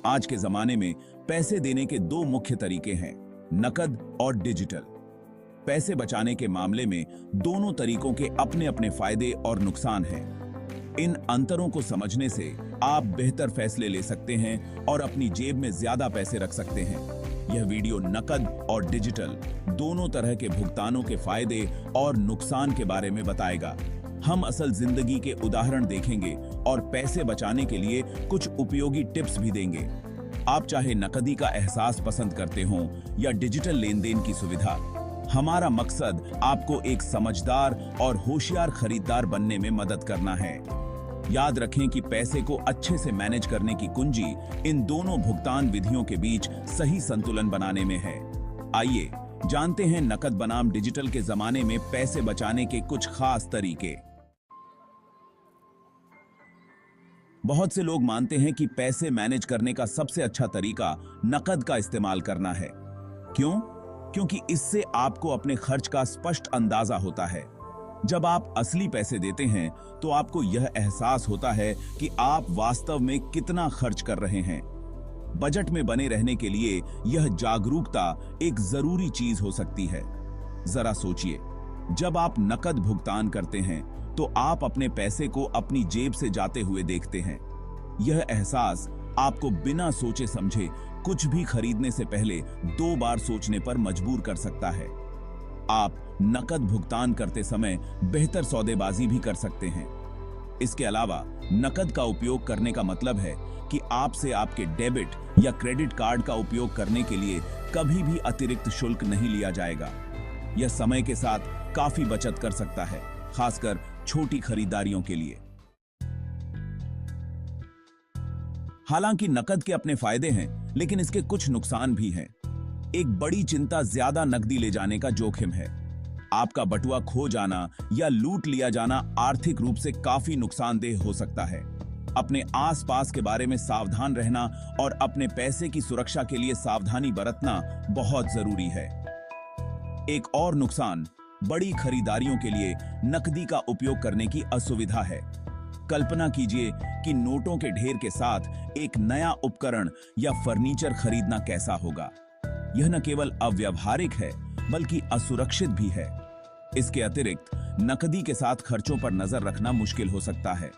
आज के जमाने में पैसे देने के दो मुख्य तरीके हैं, नकद और डिजिटल। पैसे बचाने के मामले में दोनों तरीकों के अपने अपने फायदे और नुकसान हैं। इन अंतरों को समझने से आप बेहतर फैसले ले सकते हैं और अपनी जेब में ज्यादा पैसे रख सकते हैं। यह वीडियो नकद और डिजिटल दोनों तरह के भुगतानों के फायदे और नुकसान के बारे में बताएगा। हम असल जिंदगी के उदाहरण देखेंगे और पैसे बचाने के लिए कुछ उपयोगी टिप्स भी देंगे। आप चाहे नकदी का एहसास पसंद करते हो या डिजिटल लेन देन की सुविधा, हमारा मकसद आपको एक समझदार और होशियार खरीदार बनने में मदद करना है। याद रखें कि पैसे को अच्छे से मैनेज करने की कुंजी इन दोनों भुगतान विधियों के बीच सही संतुलन बनाने में है। आइए जानते हैं नकद बनाम डिजिटल के जमाने में पैसे बचाने के कुछ खास तरीके। बहुत से लोग मानते हैं कि पैसे मैनेज करने का सबसे अच्छा तरीका नकद का इस्तेमाल करना है। क्यों? क्योंकि इससे आपको अपने खर्च का स्पष्ट अंदाजा होता है। जब आप असली पैसे देते हैं तो आपको यह एहसास होता है कि आप वास्तव में कितना खर्च कर रहे हैं। बजट में बने रहने के लिए यह जागरूकता एक जरूरी चीज हो सकती है। जरा सोचिए, जब आप नकद भुगतान करते हैं तो आप अपने पैसे को अपनी जेब से जाते हुए देखते हैं। यह एहसास आपको बिना सोचे समझे कुछ भी खरीदने से पहले 2 बार सोचने पर मजबूर कर सकता है। आप नकद भुगतान करते समय बेहतर सौदेबाजी भी कर सकते हैं। इसके अलावा नकद का उपयोग करने का मतलब है कि आपसे आपके डेबिट या क्रेडिट कार्ड का उपयोग करने के लिए कभी भी अतिरिक्त शुल्क नहीं लिया जाएगा। यह समय के साथ काफी बचत कर सकता है, खासकर छोटी खरीदारियों के लिए। हालांकि नकद के अपने फायदे हैं, लेकिन इसके कुछ नुकसान भी हैं। एक बड़ी चिंता ज्यादा नकदी ले जाने का जोखिम है। आपका बटुआ खो जाना या लूट लिया जाना आर्थिक रूप से काफी नुकसानदेह हो सकता है। अपने आसपास के बारे में सावधान रहना और अपने पैसे की सुरक्षा के लिए सावधानी बरतना बहुत जरूरी है। एक और नुकसान बड़ी खरीदारियों के लिए नकदी का उपयोग करने की असुविधा है। कल्पना कीजिए कि नोटों के ढेर के साथ एक नया उपकरण या फर्नीचर खरीदना कैसा होगा। यह न केवल अव्यावहारिक है बल्कि असुरक्षित भी है। इसके अतिरिक्त नकदी के साथ खर्चों पर नजर रखना मुश्किल हो सकता है।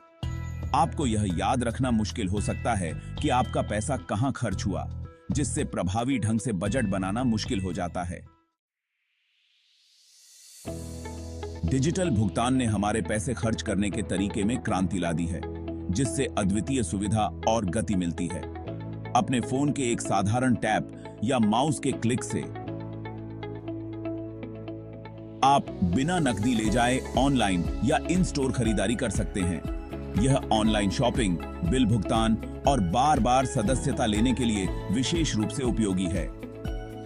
आपको यह याद रखना मुश्किल हो सकता है कि आपका पैसा कहां खर्च हुआ, जिससे प्रभावी ढंग से बजट बनाना मुश्किल हो जाता है। डिजिटल भुगतान ने हमारे पैसे खर्च करने के तरीके में क्रांति ला दी है, जिससे अद्वितीय सुविधा और गति मिलती है। अपने फोन के एक साधारण टैप या माउस के क्लिक से आप बिना नकदी ले जाए ऑनलाइन या इन स्टोर खरीदारी कर सकते हैं। यह ऑनलाइन शॉपिंग, बिल भुगतान और बार-बार सदस्यता लेने के लिए विशेष रूप से उपयोगी है।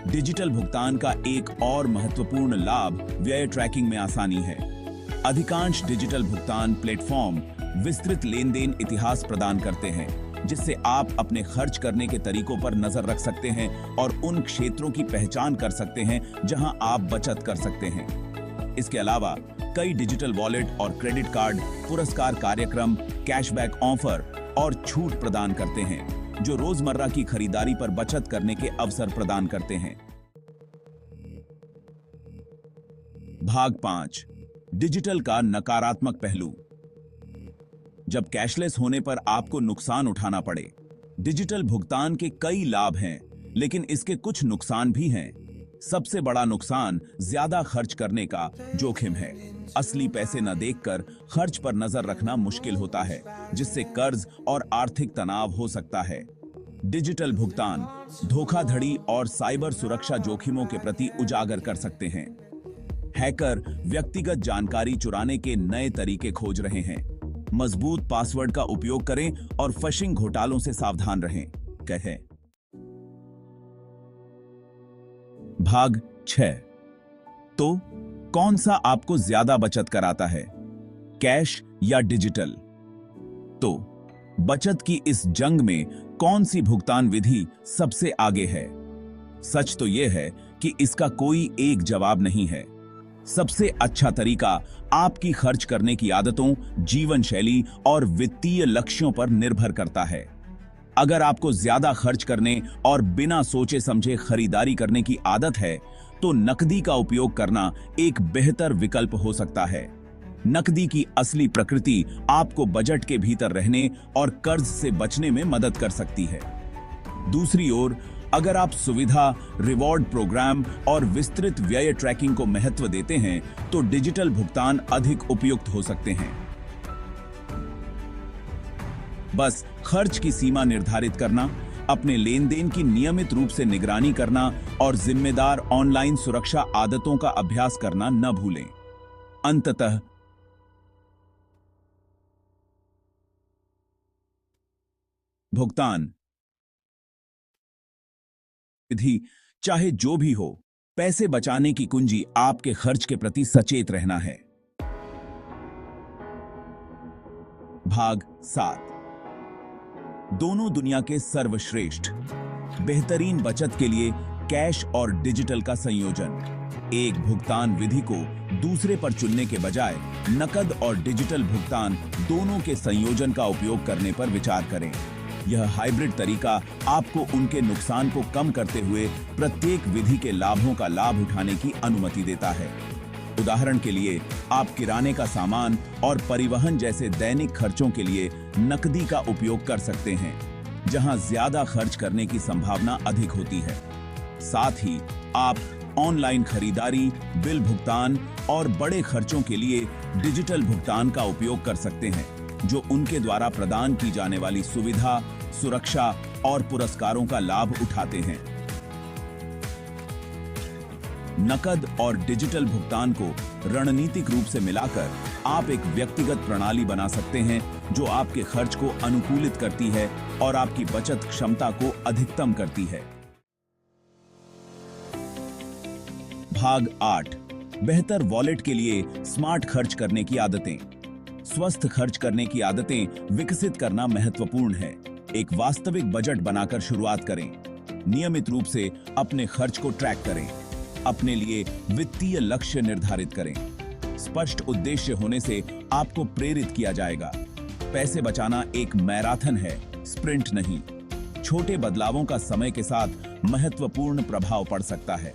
डिजिटल भुगतान का एक और महत्वपूर्ण लाभ व्यय ट्रैकिंग में आसानी है। अधिकांश डिजिटल भुगतान प्लेटफॉर्म विस्तृत लेन-देन इतिहास प्रदान करते हैं, जिससे आप अपने खर्च करने के तरीकों पर नजर रख सकते हैं और उन क्षेत्रों की पहचान कर सकते हैं जहां आप बचत कर सकते हैं। इसके अलावा कई डिजिटल वॉलेट और क्रेडिट कार्ड पुरस्कार कार्यक्रम, कैशबैक ऑफर और छूट प्रदान करते हैं, जो रोजमर्रा की खरीदारी पर बचत करने के अवसर प्रदान करते हैं। भाग 5, डिजिटल का नकारात्मक पहलू। जब कैशलेस होने पर आपको नुकसान उठाना पड़े। डिजिटल भुगतान के कई लाभ हैं, लेकिन इसके कुछ नुकसान भी हैं। सबसे बड़ा नुकसान ज्यादा खर्च करने का जोखिम है। असली पैसे न देखकर खर्च पर नजर रखना मुश्किल होता है, जिससे कर्ज और आर्थिक तनाव हो सकता है। डिजिटल भुगतान धोखाधड़ी और साइबर सुरक्षा जोखिमों के प्रति उजागर कर सकते हैं। हैकर व्यक्तिगत जानकारी चुराने के नए तरीके खोज रहे हैं। मजबूत पासवर्ड का उपयोग करें और फिशिंग घोटालों से सावधान रहें। कहें। भाग 6, तो कौन सा आपको ज्यादा बचत कराता है, कैश या डिजिटल? तो बचत की इस जंग में कौन सी भुगतान विधि सबसे आगे है? सच तो यह है कि इसका कोई एक जवाब नहीं है। सबसे अच्छा तरीका आपकी खर्च करने की आदतों, जीवन शैली और वित्तीय लक्ष्यों पर निर्भर करता है। अगर आपको ज्यादा खर्च करने और बिना सोचे समझे खरीदारी करने की आदत है, तो नकदी का उपयोग करना एक बेहतर विकल्प हो सकता है। नकदी की असली प्रकृति आपको बजट के भीतर रहने और कर्ज से बचने में मदद कर सकती है। दूसरी ओर, अगर आप सुविधा, रिवॉर्ड प्रोग्राम और विस्तृत व्यय ट्रैकिंग को महत्व देते हैं, तो डिजिटल भुगतान अधिक उपयुक्त हो सकते हैं। बस खर्च की सीमा निर्धारित करना, अपने लेन देन की नियमित रूप से निगरानी करना और जिम्मेदार ऑनलाइन सुरक्षा आदतों का अभ्यास करना न भूलें। अंततः भुगतान विधि चाहे जो भी हो, पैसे बचाने की कुंजी आपके खर्च के प्रति सचेत रहना है। भाग 7, दोनों दुनिया के सर्वश्रेष्ठ बेहतरीन बचत के लिए कैश और डिजिटल का संयोजन। एक भुगतान विधि को दूसरे पर चुनने के बजाय नकद और डिजिटल भुगतान दोनों के संयोजन का उपयोग करने पर विचार करें। यह हाइब्रिड तरीका आपको उनके नुकसान को कम करते हुए प्रत्येक विधि के लाभों का लाभ उठाने की अनुमति देता है। उदाहरण के लिए, आप किराने का सामान और परिवहन जैसे दैनिक खर्चों के लिए नकदी का उपयोग कर सकते हैं, जहां ज्यादा खर्च करने की संभावना अधिक होती है। साथ ही आप ऑनलाइन खरीदारी, बिल भुगतान और बड़े खर्चों के लिए डिजिटल भुगतान का उपयोग कर सकते हैं, जो उनके द्वारा प्रदान की जाने वाली सुविधा, सुरक्षा और पुरस्कारों का लाभ उठाते हैं। नकद और डिजिटल भुगतान को रणनीतिक रूप से मिलाकर आप एक व्यक्तिगत प्रणाली बना सकते हैं, जो आपके खर्च को अनुकूलित करती है और आपकी बचत क्षमता को अधिकतम करती है। भाग 8, बेहतर वॉलेट के लिए स्मार्ट खर्च करने की आदतें। स्वस्थ खर्च करने की आदतें विकसित करना महत्वपूर्ण है। एक वास्तविक बजट बनाकर शुरुआत करें। नियमित रूप से अपने खर्च को ट्रैक करें। अपने लिए वित्तीय लक्ष्य निर्धारित करें। स्पष्ट उद्देश्य होने से आपको प्रेरित किया जाएगा। पैसे बचाना एक मैराथन है, स्प्रिंट नहीं। छोटे बदलावों का समय के साथ महत्वपूर्ण प्रभाव पड़ सकता है।